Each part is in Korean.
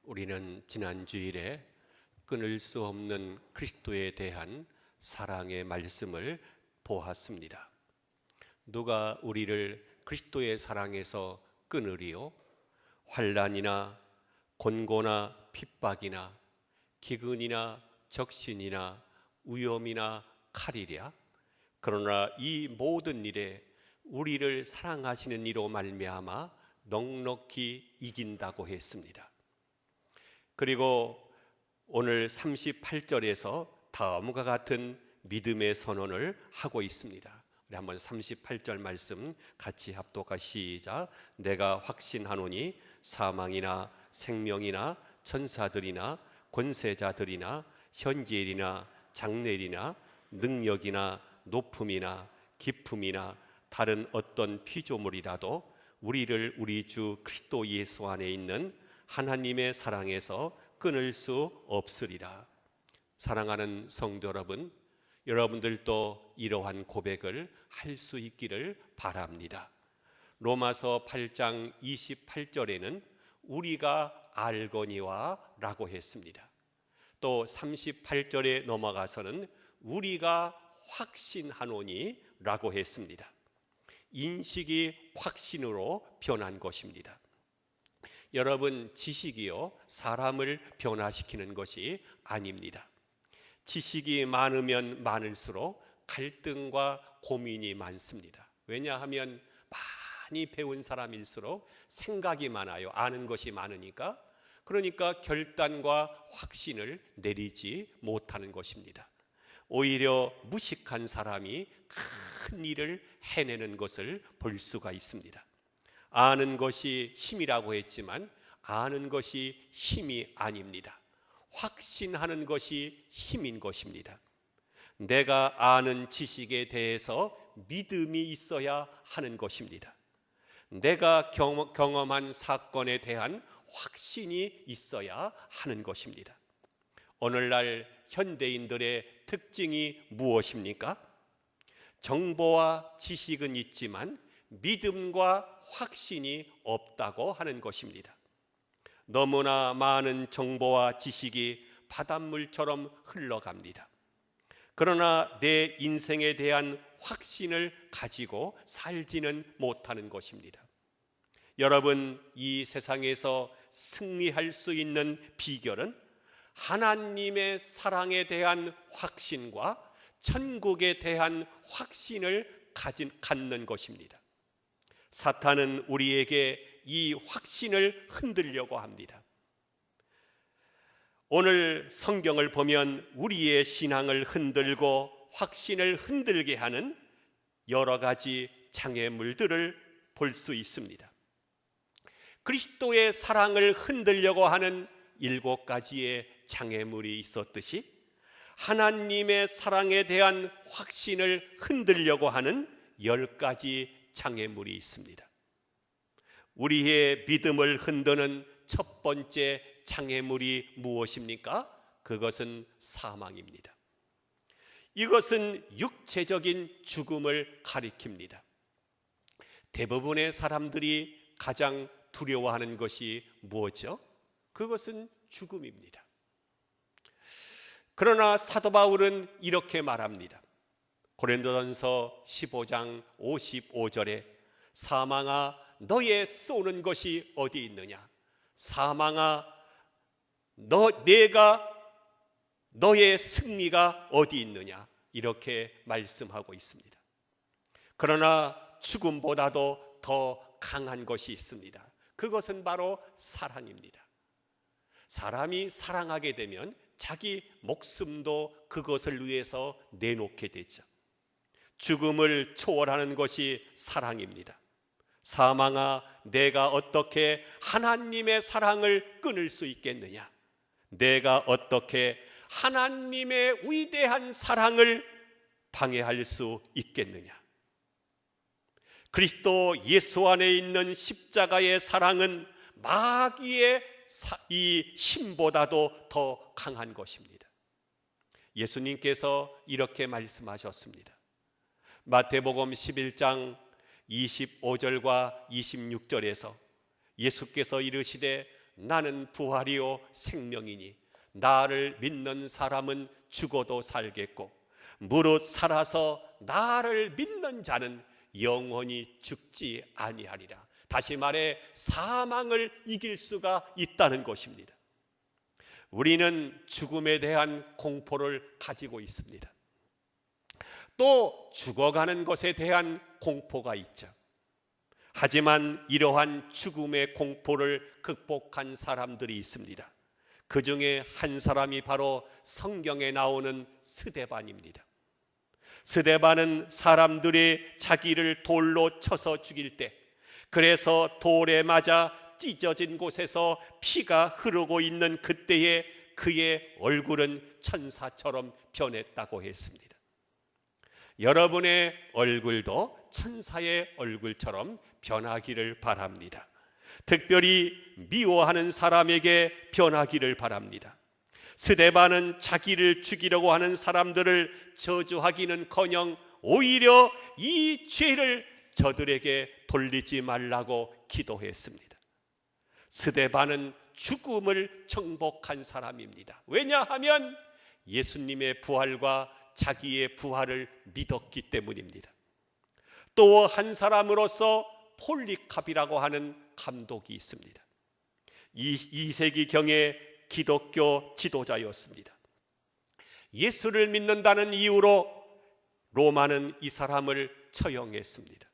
우리는 지난 주일에 끊을 수 없는 그리스도에 대한 사랑의 말씀을 보았습니다. 누가 우리를 그리스도의 사랑에서 끊으리요? 환난이나 곤고나 핍박이나 기근이나 적신이나 위험이나 칼이랴. 그러나 이 모든 일에 우리를 사랑하시는 이로 말미암아 넉넉히 이긴다고 했습니다. 그리고 오늘 38절에서 다음과 같은 믿음의 선언을 하고 있습니다. 우리 한번 38절 말씀 같이 합독하 시작. 내가 확신하노니 사망이나 생명이나 천사들이나 권세자들이나 현재일이나 장래일이나 능력이나 높음이나 깊음이나 다른 어떤 피조물이라도 우리를 우리 주 그리스도 예수 안에 있는 하나님의 사랑에서 끊을 수 없으리라. 사랑하는 성도 여러분, 여러분들도 이러한 고백을 할 수 있기를 바랍니다. 로마서 8장 28절에는 우리가 알거니와 라고 했습니다. 또 38절에 넘어가서는 우리가 확신하노니 라고 했습니다. 인식이 확신으로 변한 것입니다. 여러분, 지식이요 사람을 변화시키는 것이 아닙니다. 지식이 많으면 많을수록 갈등과 고민이 많습니다. 왜냐하면 많이 배운 사람일수록 생각이 많아요. 아는 것이 많으니까. 그러니까 결단과 확신을 내리지 못하는 것입니다. 오히려 무식한 사람이 큰 일을 해내는 것을 볼 수가 있습니다. 아는 것이 힘이라고 했지만 아는 것이 힘이 아닙니다. 확신하는 것이 힘인 것입니다. 내가 아는 지식에 대해서 믿음이 있어야 하는 것입니다. 내가 경험한 사건에 대한 확신이 있어야 하는 것입니다. 오늘날 현대인들의 특징이 무엇입니까? 정보와 지식은 있지만 믿음과 확신이 없다고 하는 것입니다. 너무나 많은 정보와 지식이 바닷물처럼 흘러갑니다. 그러나 내 인생에 대한 확신을 가지고 살지는 못하는 것입니다. 여러분, 이 세상에서 승리할 수 있는 비결은 하나님의 사랑에 대한 확신과 천국에 대한 확신을 갖는 것입니다. 사탄은 우리에게 이 확신을 흔들려고 합니다. 오늘 성경을 보면 우리의 신앙을 흔들고 확신을 흔들게 하는 여러 가지 장애물들을 볼 수 있습니다. 그리스도의 사랑을 흔들려고 하는 7가지의 장애물이 있었듯이 하나님의 사랑에 대한 확신을 흔들려고 하는 10가지 장애물이 있습니다. 우리의 믿음을 흔드는 첫 번째 장애물이 무엇입니까? 그것은 사망입니다. 이것은 육체적인 죽음을 가리킵니다. 대부분의 사람들이 가장 두려워하는 것이 무엇이죠? 그것은 죽음입니다. 그러나 사도 바울은 이렇게 말합니다. 고린도전서 15장 55절에 사망아 너의 쏘는 것이 어디 있느냐? 사망아 너의 승리가 어디 있느냐? 이렇게 말씀하고 있습니다. 그러나 죽음보다도 더 강한 것이 있습니다. 그것은 바로 사랑입니다. 사람이 사랑하게 되면 자기 목숨도 그것을 위해서 내놓게 되죠. 죽음을 초월하는 것이 사랑입니다. 사망아 내가 어떻게 하나님의 사랑을 끊을 수 있겠느냐? 내가 어떻게 하나님의 위대한 사랑을 방해할 수 있겠느냐? 그리스도 예수 안에 있는 십자가의 사랑은 마귀의 이 힘보다도 더 강한 것입니다. 예수님께서 이렇게 말씀하셨습니다. 마태복음 11장 25절과 26절에서 예수께서 이르시되 나는 부활이요 생명이니 나를 믿는 사람은 죽어도 살겠고 무릇 살아서 나를 믿는 자는 영원히 죽지 아니하리라. 다시 말해 사망을 이길 수가 있다는 것입니다. 우리는 죽음에 대한 공포를 가지고 있습니다. 또 죽어가는 것에 대한 공포가 있죠. 하지만 이러한 죽음의 공포를 극복한 사람들이 있습니다. 그 중에 한 사람이 바로 성경에 나오는 스데반입니다. 스데반은 사람들이 자기를 돌로 쳐서 죽일 때, 그래서 돌에 맞아 찢어진 곳에서 피가 흐르고 있는 그때에 그의 얼굴은 천사처럼 변했다고 했습니다. 여러분의 얼굴도 천사의 얼굴처럼 변하기를 바랍니다. 특별히 미워하는 사람에게 변하기를 바랍니다. 스데반은 자기를 죽이려고 하는 사람들을 저주하기는커녕 오히려 이 죄를 저들에게 돌리지 말라고 기도했습니다. 스데반은 죽음을 정복한 사람입니다. 왜냐하면 예수님의 부활과 자기의 부활을 믿었기 때문입니다. 또 한 사람으로서 폴리캅이라고 하는 감독이 있습니다. 2세기경의 기독교 지도자였습니다. 예수를 믿는다는 이유로 로마는 이 사람을 처형했습니다.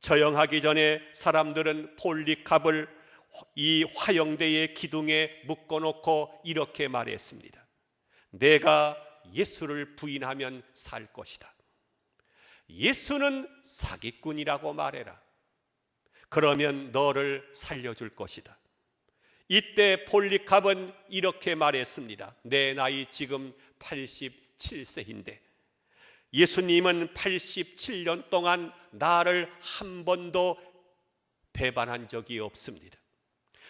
처형하기 전에 사람들은 폴리캅을 이 화형대의 기둥에 묶어놓고 이렇게 말했습니다. 내가 예수를 부인하면 살 것이다. 예수는 사기꾼이라고 말해라. 그러면 너를 살려줄 것이다. 이때 폴리캅은 이렇게 말했습니다. 내 나이 지금 87세인데 예수님은 87년 동안 나를 한 번도 배반한 적이 없습니다.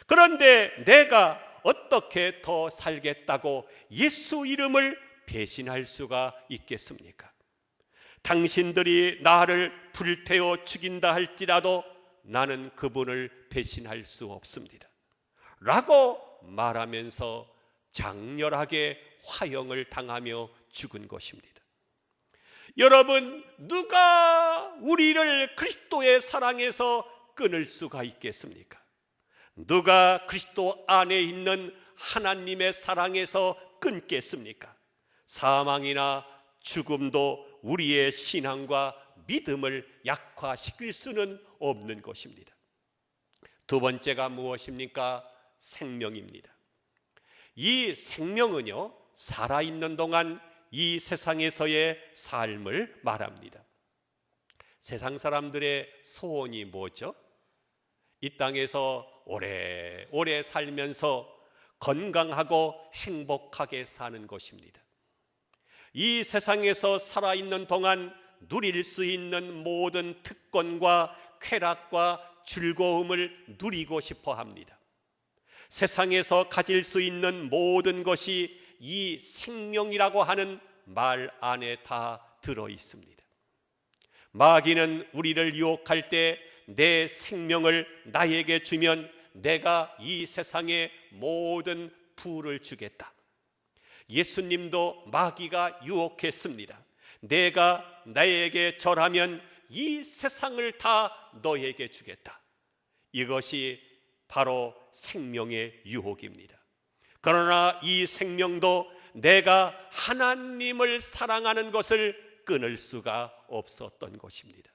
그런데 내가 어떻게 더 살겠다고 예수 이름을 배신할 수가 있겠습니까? 당신들이 나를 불태워 죽인다 할지라도 나는 그분을 배신할 수 없습니다 라고 말하면서 장렬하게 화형을 당하며 죽은 것입니다. 여러분, 누가 우리를 그리스도의 사랑에서 끊을 수가 있겠습니까? 누가 그리스도 안에 있는 하나님의 사랑에서 끊겠습니까? 사망이나 죽음도 우리의 신앙과 믿음을 약화시킬 수는 없는 것입니다. 두 번째가 무엇입니까? 생명입니다. 이 생명은요, 살아있는 동안 이 세상에서의 삶을 말합니다. 세상 사람들의 소원이 뭐죠? 이 땅에서 오래오래 살면서 건강하고 행복하게 사는 것입니다. 이 세상에서 살아있는 동안 누릴 수 있는 모든 특권과 쾌락과 즐거움을 누리고 싶어 합니다. 세상에서 가질 수 있는 모든 것이 이 생명이라고 하는 말 안에 다 들어 있습니다. 마귀는 우리를 유혹할 때 내 생명을 나에게 주면 내가 이 세상의 모든 부를 주겠다. 예수님도 마귀가 유혹했습니다. 내가 나에게 절하면 이 세상을 다 너에게 주겠다. 이것이 바로 생명의 유혹입니다. 그러나 이 생명도 내가 하나님을 사랑하는 것을 끊을 수가 없었던 것입니다.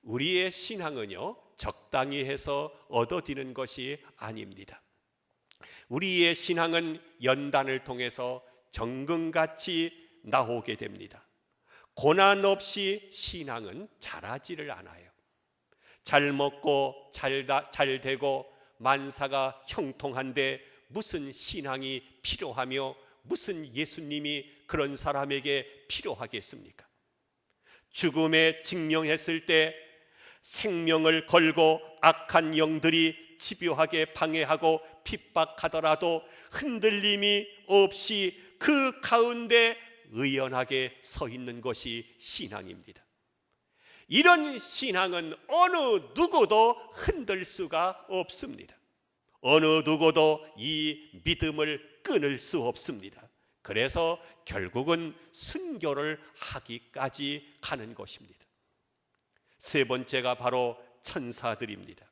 우리의 신앙은요, 적당히 해서 얻어지는 것이 아닙니다. 우리의 신앙은 연단을 통해서 정금같이 나오게 됩니다. 고난 없이 신앙은 자라지를 않아요. 잘 먹고 잘 되고 만사가 형통한데 무슨 신앙이 필요하며 무슨 예수님이 그런 사람에게 필요하겠습니까? 죽음에 직면했을 때 생명을 걸고 악한 영들이 집요하게 방해하고 핍박하더라도 흔들림이 없이 그 가운데 의연하게 서 있는 것이 신앙입니다. 이런 신앙은 어느 누구도 흔들 수가 없습니다. 어느 누구도 이 믿음을 끊을 수 없습니다. 그래서 결국은 순교를 하기까지 가는 것입니다. 세 번째가 바로 천사들입니다.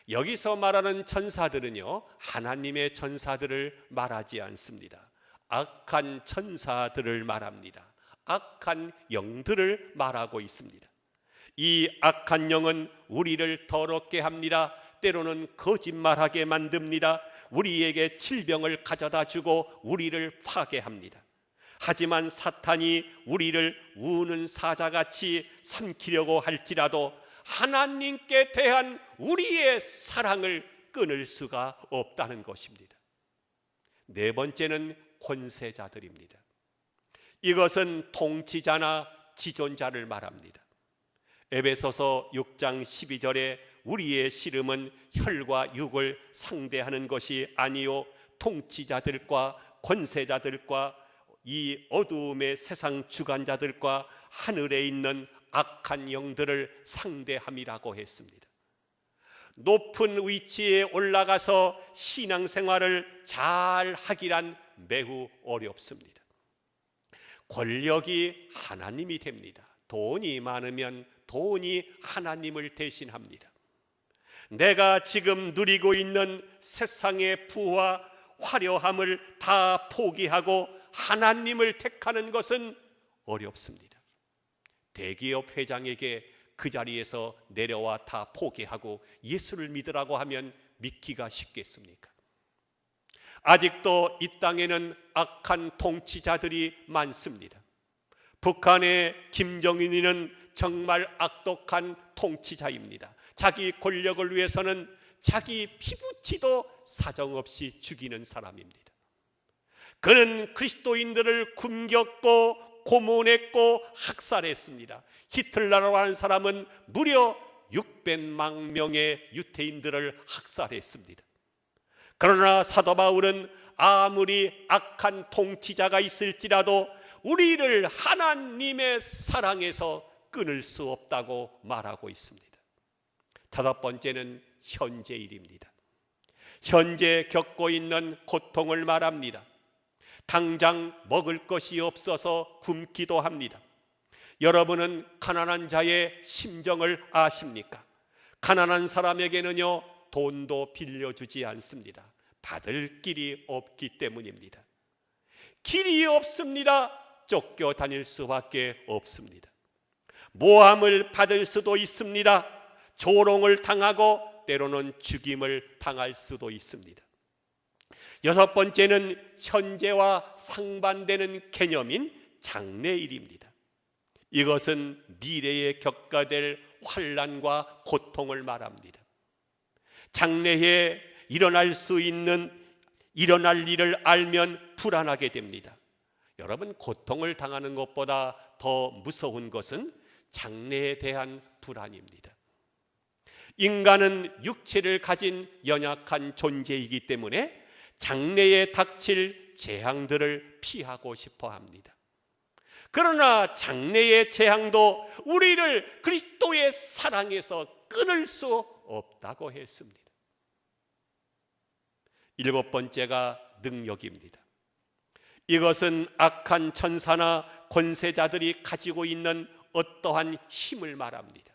여기서 말하는 천사들은요, 하나님의 천사들을 말하지 않습니다. 악한 천사들을 말합니다. 악한 영들을 말하고 있습니다. 이 악한 영은 우리를 더럽게 합니다. 때로는 거짓말하게 만듭니다. 우리에게 질병을 가져다 주고 우리를 파괴합니다. 하지만 사탄이 우리를 우는 사자같이 삼키려고 할지라도 하나님께 대한 우리의 사랑을 끊을 수가 없다는 것입니다. 네 번째는 권세자들입니다. 이것은 통치자나 지존자를 말합니다. 에베소서 6장 12절에 우리의 씨름은 혈과 육을 상대하는 것이 아니요 통치자들과 권세자들과 이 어두움의 세상 주관자들과 하늘에 있는 악한 영들을 상대함이라고 했습니다. 높은 위치에 올라가서 신앙생활을 잘 하기란 매우 어렵습니다. 권력이 하나님이 됩니다. 돈이 많으면 돈이 하나님을 대신합니다. 내가 지금 누리고 있는 세상의 부와 화려함을 다 포기하고 하나님을 택하는 것은 어렵습니다. 대기업 회장에게 그 자리에서 내려와 다 포기하고 예수를 믿으라고 하면 믿기가 쉽겠습니까? 아직도 이 땅에는 악한 통치자들이 많습니다. 북한의 김정은이는 정말 악독한 통치자입니다. 자기 권력을 위해서는 자기 피부치도 사정없이 죽이는 사람입니다. 그는 그리스도인들을 굶겼고 고문했고 학살했습니다. 히틀러라고 하는 사람은 무려 600만 명의 유태인들을 학살했습니다. 그러나 사도 바울은 아무리 악한 통치자가 있을지라도 우리를 하나님의 사랑에서 끊을 수 없다고 말하고 있습니다. 다섯 번째는 현재 일입니다. 현재 겪고 있는 고통을 말합니다. 당장 먹을 것이 없어서 굶기도 합니다. 여러분은 가난한 자의 심정을 아십니까? 가난한 사람에게는요, 돈도 빌려주지 않습니다. 받을 길이 없기 때문입니다. 길이 없습니다. 쫓겨다닐 수밖에 없습니다. 모함을 받을 수도 있습니다. 조롱을 당하고 때로는 죽임을 당할 수도 있습니다. 여섯 번째는 현재와 상반되는 개념인 장래일입니다. 이것은 미래에 겪어될 환난과 고통을 말합니다. 장래에 일어날 일을 알면 불안하게 됩니다. 여러분, 고통을 당하는 것보다 더 무서운 것은 장래에 대한 불안입니다. 인간은 육체를 가진 연약한 존재이기 때문에 장래에 닥칠 재앙들을 피하고 싶어 합니다. 그러나 장래의 재앙도 우리를 그리스도의 사랑에서 끊을 수 없다고 했습니다. 일곱 번째가 능력입니다. 이것은 악한 천사나 권세자들이 가지고 있는 어떠한 힘을 말합니다.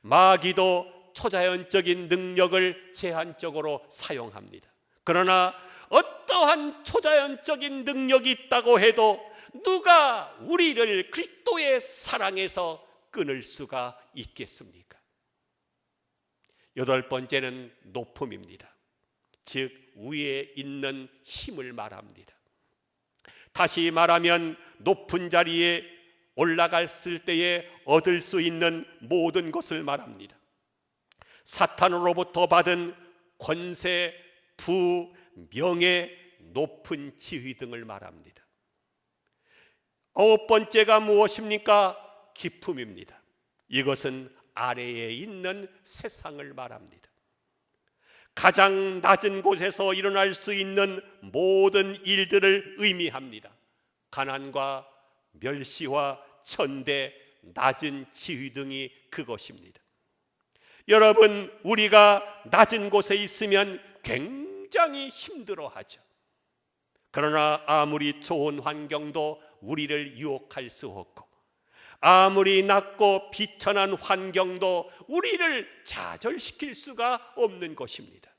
마귀도 초자연적인 능력을 제한적으로 사용합니다. 그러나 어떠한 초자연적인 능력이 있다고 해도 누가 우리를 그리스도의 사랑에서 끊을 수가 있겠습니까? 여덟 번째는 높음입니다. 즉 위에 있는 힘을 말합니다. 다시 말하면 높은 자리에 올라갔을 때에 얻을 수 있는 모든 것을 말합니다. 사탄으로부터 받은 권세, 부, 명예, 높은 지위 등을 말합니다. 아홉 번째가 무엇입니까? 기품입니다. 이것은 아래에 있는 세상을 말합니다. 가장 낮은 곳에서 일어날 수 있는 모든 일들을 의미합니다. 가난과 멸시와 천대, 낮은 지위 등이 그것입니다. 여러분, 우리가 낮은 곳에 있으면 굉장히 힘들어하죠. 그러나 아무리 좋은 환경도 우리를 유혹할 수 없고, 아무리 낮고 비천한 환경도 우리를 좌절시킬 수가 없는 것입니다.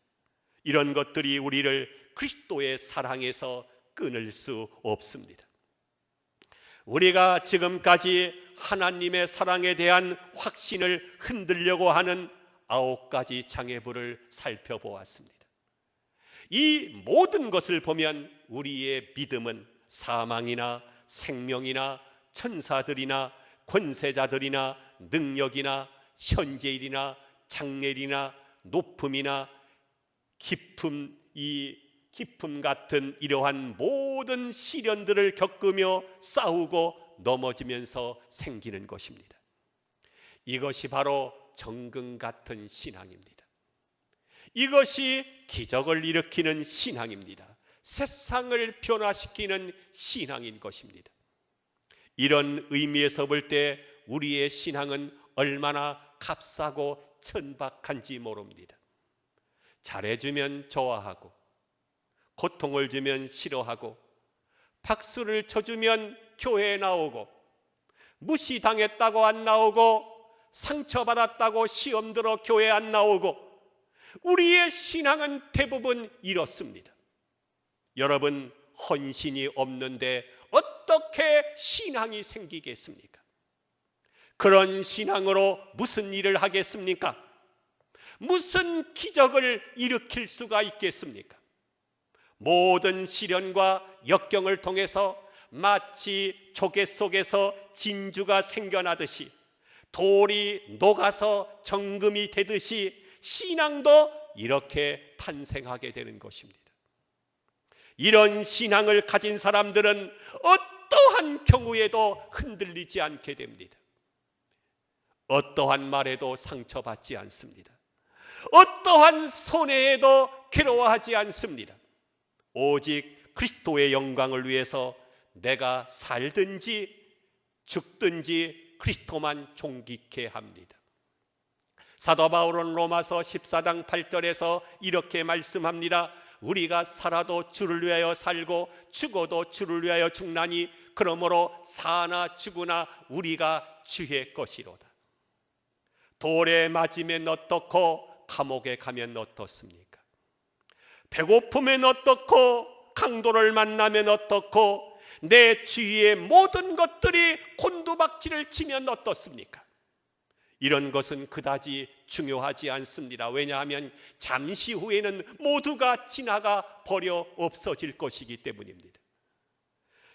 이런 것들이 우리를 그리스도의 사랑에서 끊을 수 없습니다. 우리가 지금까지 하나님의 사랑에 대한 확신을 흔들려고 하는 9가지 장애물을 살펴보았습니다. 이 모든 것을 보면 우리의 믿음은 사망이나 생명이나 천사들이나 권세자들이나 능력이나 현재일이나 장래일이나 높음이나 깊음, 이 깊음 같은 이러한 모든 시련들을 겪으며 싸우고 넘어지면서 생기는 것입니다. 이것이 바로 정금 같은 신앙입니다. 이것이 기적을 일으키는 신앙입니다. 세상을 변화시키는 신앙인 것입니다. 이런 의미에서 볼 때 우리의 신앙은 얼마나 값싸고 천박한지 모릅니다. 잘해주면 좋아하고, 고통을 주면 싫어하고, 박수를 쳐주면 교회에 나오고, 무시당했다고 안 나오고, 상처받았다고 시험 들어 교회 안 나오고, 우리의 신앙은 대부분 이렇습니다. 여러분, 헌신이 없는데 어떻게 신앙이 생기겠습니까? 그런 신앙으로 무슨 일을 하겠습니까? 무슨 기적을 일으킬 수가 있겠습니까? 모든 시련과 역경을 통해서 마치 조개 속에서 진주가 생겨나듯이, 돌이 녹아서 정금이 되듯이 신앙도 이렇게 탄생하게 되는 것입니다. 이런 신앙을 가진 사람들은 어떠한 경우에도 흔들리지 않게 됩니다. 어떠한 말에도 상처받지 않습니다. 어떠한 손해에도 괴로워하지 않습니다. 오직 그리스도의 영광을 위해서 내가 살든지 죽든지 그리스도만 존귀케 합니다. 사도 바울은 로마서 14장 8절에서 이렇게 말씀합니다. 우리가 살아도 주를 위하여 살고 죽어도 주를 위하여 죽나니 그러므로 사나 죽으나 우리가 주의 것이로다. 돌에 맞으면 어떻고 감옥에 가면 어떻습니까? 배고프면 어떻고 강도를 만나면 어떻고 내 주위의 모든 것들이 곤두박질을 치면 어떻습니까? 이런 것은 그다지 중요하지 않습니다. 왜냐하면 잠시 후에는 모두가 지나가 버려 없어질 것이기 때문입니다.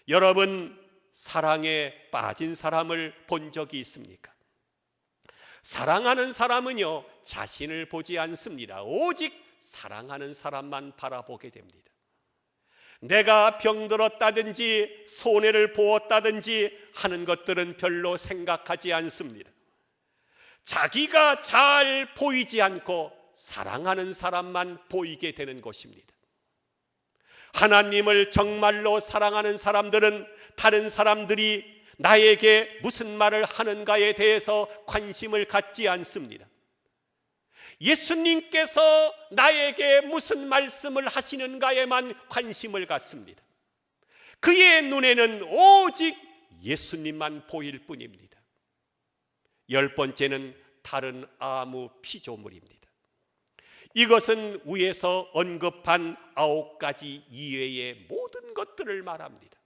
여러분, 사랑에 빠진 사람을 본 적이 있습니까? 사랑하는 사람은요, 자신을 보지 않습니다. 오직 사랑하는 사람만 바라보게 됩니다. 내가 병들었다든지 손해를 보았다든지 하는 것들은 별로 생각하지 않습니다. 자기가 잘 보이지 않고 사랑하는 사람만 보이게 되는 것입니다. 하나님을 정말로 사랑하는 사람들은 다른 사람들이 나에게 무슨 말을 하는가에 대해서 관심을 갖지 않습니다. 예수님께서 나에게 무슨 말씀을 하시는가에만 관심을 갖습니다. 그의 눈에는 오직 예수님만 보일 뿐입니다. 10번째는 다른 아무 피조물입니다. 이것은 위에서 언급한 9가지 이외의 모든 것들을 말합니다.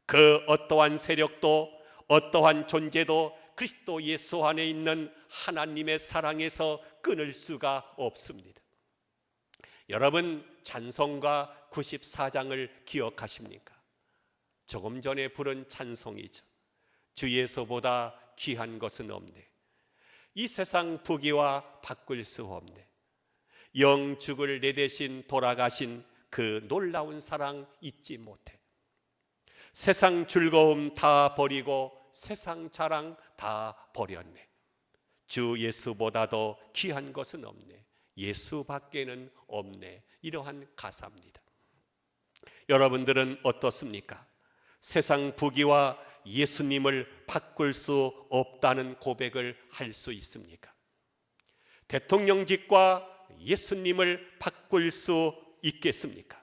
그 어떠한 세력도 어떠한 존재도 그리스도 예수 안에 있는 하나님의 사랑에서 끊을 수가 없습니다. 여러분, 찬송가 94장을 기억하십니까? 조금 전에 부른 찬송이죠. 주 예수보다 귀한 것은 없네. 이 세상 부귀와 바꿀 수 없네. 영죽을 내 대신 돌아가신 그 놀라운 사랑 잊지 못해. 세상 즐거움 다 버리고 세상 자랑 다 버렸네. 주 예수보다도 귀한 것은 없네. 예수밖에는 없네. 이러한 가사입니다. 여러분들은 어떻습니까? 세상 부귀와 예수님을 바꿀 수 없다는 고백을 할 수 있습니까? 대통령직과 예수님을 바꿀 수 있겠습니까?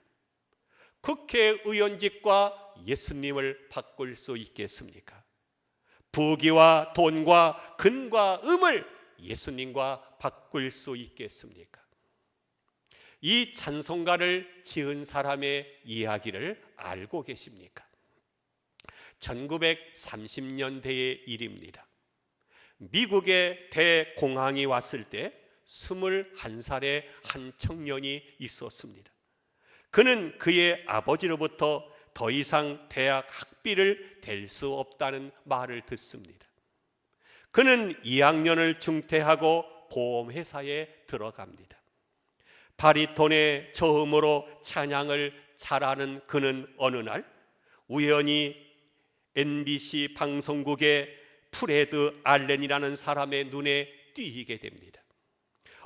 국회의원직과 예수님을 바꿀 수 있겠습니까? 부귀와 돈과 근과 음을 예수님과 바꿀 수 있겠습니까? 이 찬송가를 지은 사람의 이야기를 알고 계십니까? 1930년대의 일입니다. 미국의 대공황이 왔을 때 21살의 한 청년이 있었습니다. 그는 그의 아버지로부터 더 이상 대학 학비를 댈 수 없다는 말을 듣습니다. 그는 2학년을 중퇴하고 보험회사에 들어갑니다. 바리톤의 저음으로 찬양을 잘하는 그는 어느 날 우연히 NBC 방송국의 프레드 알렌이라는 사람의 눈에 띄게 됩니다.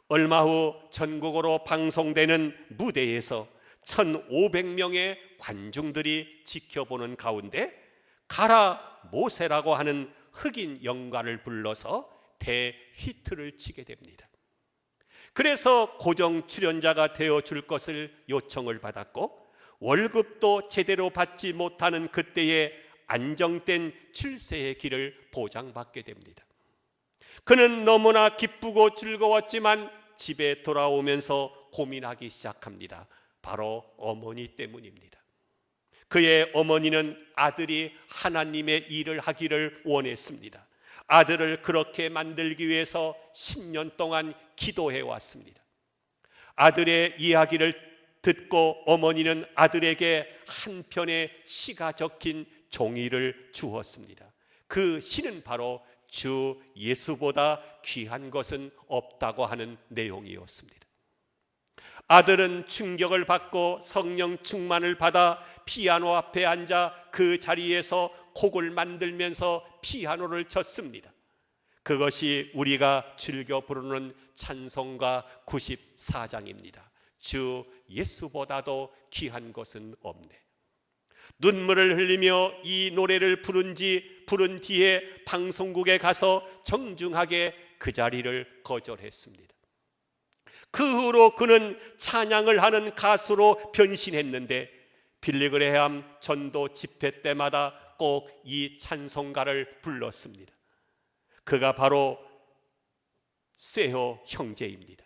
얼마 후 전국으로 방송되는 무대에서 1,500명의 관중들이 지켜보는 가운데 가라 모세라고 하는 흑인 연가를 불러서 대히트를 치게 됩니다. 그래서 고정 출연자가 되어줄 것을 요청을 받았고 월급도 제대로 받지 못하는 그때에 안정된 출세의 길을 보장받게 됩니다. 그는 너무나 기쁘고 즐거웠지만 집에 돌아오면서 고민하기 시작합니다. 바로 어머니 때문입니다. 그의 어머니는 아들이 하나님의 일을 하기를 원했습니다. 아들을 그렇게 만들기 위해서 10년 동안 기도해 왔습니다. 아들의 이야기를 듣고 어머니는 아들에게 한 편의 시가 적힌 종이를 주었습니다. 그 시는 바로 주 예수보다 귀한 것은 없다고 하는 내용이었습니다. 아들은 충격을 받고 성령 충만을 받아 피아노 앞에 앉아 그 자리에서 곡을 만들면서 피아노를 쳤습니다. 그것이 우리가 즐겨 부르는 찬송가 94장입니다. 주 예수보다도 귀한 것은 없네. 눈물을 흘리며 이 노래를 부른 뒤에 방송국에 가서 정중하게 그 자리를 거절했습니다. 그 후로 그는 찬양을 하는 가수로 변신했는데 빌리그레함 전도 집회 때마다 꼭 이 찬송가를 불렀습니다. 그가 바로 쇠호 형제입니다.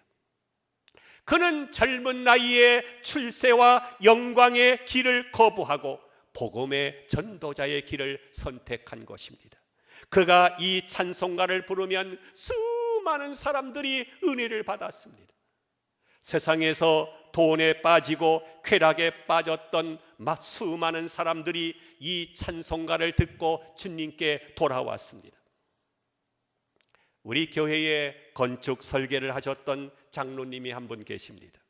그는 젊은 나이에 출세와 영광의 길을 거부하고 복음의 전도자의 길을 선택한 것입니다. 그가 이 찬송가를 부르면 수많은 사람들이 은혜를 받았습니다. 세상에서 돈에 빠지고 쾌락에 빠졌던 수많은 사람들이 이 찬송가를 듣고 주님께 돌아왔습니다. 우리 교회에 건축 설계를 하셨던 장로님이 한 분 계십니다.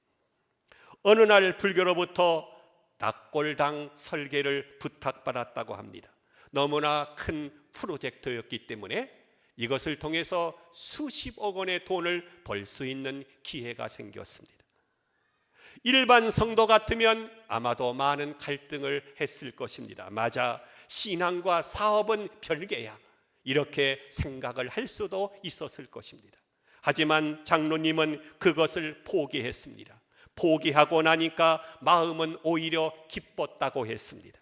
어느 날 불교로부터 낙골당 설계를 부탁받았다고 합니다. 너무나 큰 프로젝트였기 때문에 이것을 통해서 수십억 원의 돈을 벌 수 있는 기회가 생겼습니다. 일반 성도 같으면 아마도 많은 갈등을 했을 것입니다. 맞아, 신앙과 사업은 별개야, 이렇게 생각을 할 수도 있었을 것입니다. 하지만 장로님은 그것을 포기했습니다. 포기하고 나니까 마음은 오히려 기뻤다고 했습니다.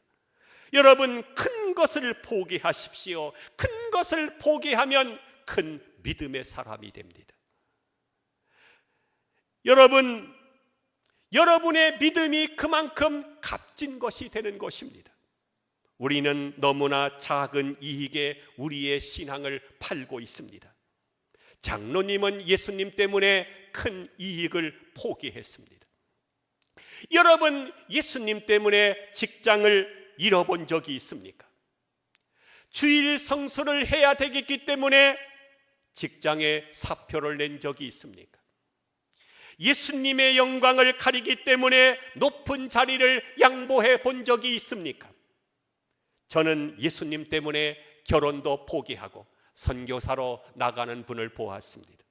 여러분, 큰 것을 포기하십시오. 큰 것을 포기하면 큰 믿음의 사람이 됩니다. 여러분의 믿음이 그만큼 값진 것이 되는 것입니다. 우리는 너무나 작은 이익에 우리의 신앙을 팔고 있습니다. 장로님은 예수님 때문에 큰 이익을 포기했습니다. 여러분, 예수님 때문에 직장을 잃어본 적이 있습니까? 주일 성수를 해야 되겠기 때문에 직장에 사표를 낸 적이 있습니까? 예수님의 영광을 가리기 때문에 높은 자리를 양보해 본 적이 있습니까? 저는 예수님 때문에 결혼도 포기하고 선교사로 나가는 분을 보았습니다.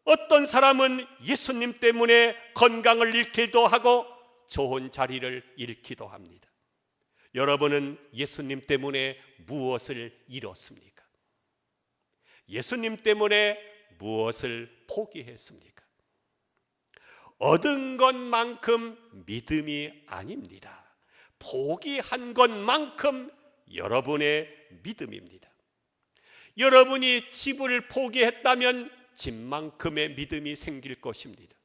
어떤 사람은 예수님 때문에 건강을 잃기도 하고 좋은 자리를 잃기도 합니다. 여러분은 예수님 때문에 무엇을 잃었습니까? 예수님 때문에 무엇을 포기했습니까? 얻은 것만큼 믿음이 아닙니다. 포기한 것만큼 여러분의 믿음입니다. 여러분이 집을 포기했다면 집만큼의 믿음이 생길 것입니다.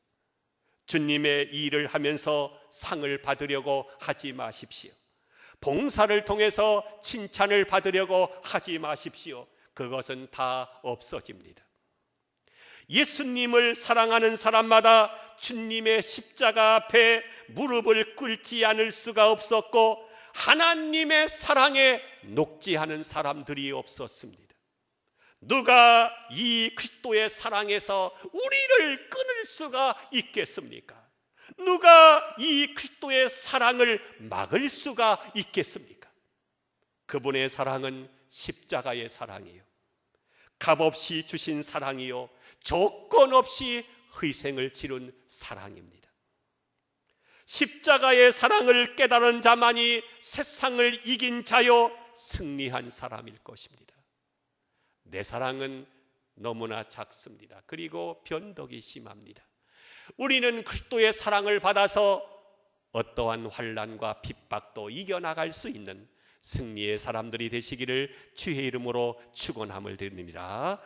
주님의 일을 하면서 상을 받으려고 하지 마십시오. 봉사를 통해서 칭찬을 받으려고 하지 마십시오. 그것은 다 없어집니다. 예수님을 사랑하는 사람마다 주님의 십자가 앞에 무릎을 꿇지 않을 수가 없었고 하나님의 사랑에 녹지하는 사람들이 없었습니다. 누가 이 그리스도의 사랑에서 우리를 끊을 수가 있겠습니까? 누가 이 그리스도의 사랑을 막을 수가 있겠습니까? 그분의 사랑은 십자가의 사랑이요, 값없이 주신 사랑이요, 조건 없이 희생을 치른 사랑입니다. 십자가의 사랑을 깨달은 자만이 세상을 이긴 자요 승리한 사람일 것입니다. 내 사랑은 너무나 작습니다. 그리고 변덕이 심합니다. 우리는 그리스도의 사랑을 받아서 어떠한 환난과 핍박도 이겨나갈 수 있는 승리의 사람들이 되시기를 주의 이름으로 축원함을 드립니다.